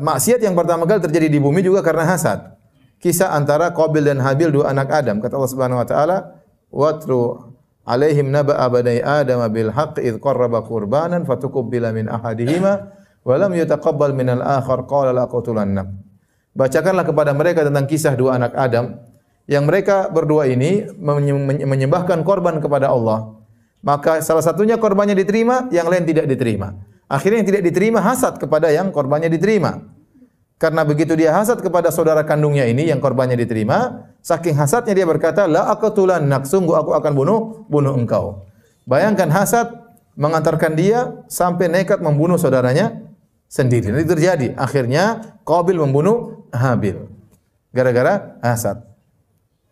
maksiat yang pertama kali terjadi di bumi juga karena hasad. Kisah antara Qabil dan Habil, dua anak Adam. Kata Allah Subhanahu wa taala, "Watru alaihim naba'a bani Adam bil haqqi id qarraba qurbanan fatuqabbala min ahadihima wa lam yutaqabbal minal akhar qala la aqtulannak." Bacakanlah kepada mereka tentang kisah dua anak Adam yang mereka berdua ini menyembahkan korban kepada Allah. Maka salah satunya korbannya diterima, yang lain tidak diterima. Akhirnya yang tidak diterima hasad kepada yang korbannya diterima. Karena begitu dia hasad kepada saudara kandungnya ini yang korbannya diterima, saking hasadnya dia berkata, "La aqtulannak, sungguh aku akan bunuh engkau." Bayangkan hasad mengantarkan dia sampai nekat membunuh saudaranya sendiri. Dan itu terjadi. Akhirnya Qabil membunuh Habil gara-gara hasad.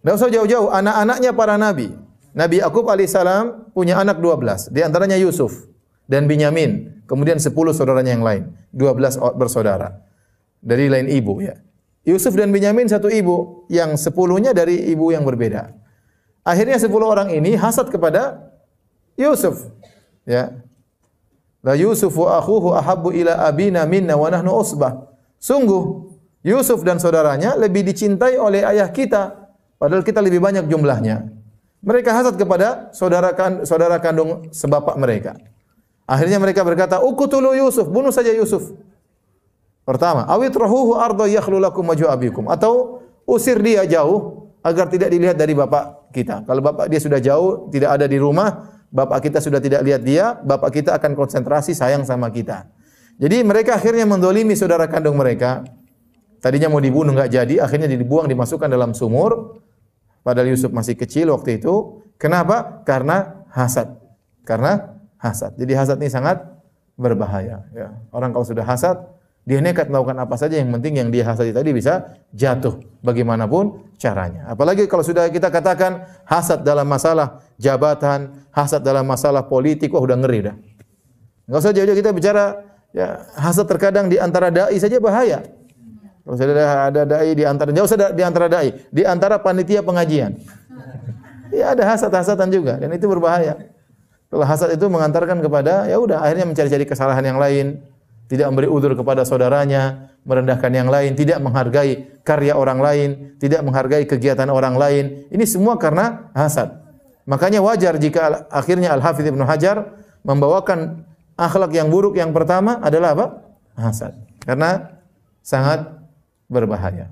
Tidak usah jauh-jauh, anak-anaknya para nabi. Nabi Yakub alaihissalam punya anak 12, di antaranya Yusuf dan Binyamin. Kemudian 10 saudaranya yang lain, 12 bersaudara dari lain ibu ya. Yusuf dan Binyamin satu ibu, yang 10-nya dari ibu yang berbeda. Akhirnya 10 orang ini hasad kepada Yusuf. Ya. La Yusuf wa akhuhu ahabbu ila abina minna wa nahnu usbah. Sungguh Yusuf dan saudaranya lebih dicintai oleh ayah kita, padahal kita lebih banyak jumlahnya. Mereka hasad kepada saudara kandung sebapak mereka. Akhirnya mereka berkata, "Uqtulu Yusuf, bunuh saja Yusuf." Pertama, awitrahuhu arda yakhlu lakum wajhu abikum, atau usir dia jauh agar tidak dilihat dari bapak kita. Kalau bapak dia sudah jauh, tidak ada di rumah, bapak kita sudah tidak lihat dia, bapak kita akan konsentrasi sayang sama kita. Jadi mereka akhirnya mendolimi saudara kandung mereka. Tadinya mau dibunuh enggak jadi, akhirnya dibuang, dimasukkan dalam sumur. Padahal Yusuf masih kecil waktu itu. Kenapa? Karena hasad. Karena hasad. Jadi hasad ini sangat berbahaya. Ya. Orang kalau sudah hasad, dia nekat melakukan apa saja, yang penting yang dia hasad tadi bisa jatuh bagaimanapun caranya. Apalagi kalau sudah kita katakan hasad dalam masalah jabatan, hasad dalam masalah politik, wah udah ngeri dah. Enggak usah jauh-jauh kita bicara ya, hasad terkadang di antara dai saja bahaya. Kalau sudah ada dai di antara, jauh usah di antara dai, di antara panitia pengajian. Ya ada hasad-hasadan juga, dan itu berbahaya. Kalau hasad itu mengantarkan kepada ya udah akhirnya mencari-cari kesalahan yang lain, tidak memberi udzur kepada saudaranya, merendahkan yang lain, tidak menghargai karya orang lain, tidak menghargai kegiatan orang lain. Ini semua karena hasad. Makanya wajar jika akhirnya Al-Hafidz Ibnu Hajar membawakan akhlak yang buruk yang pertama adalah apa? Hasad. Karena sangat berbahaya.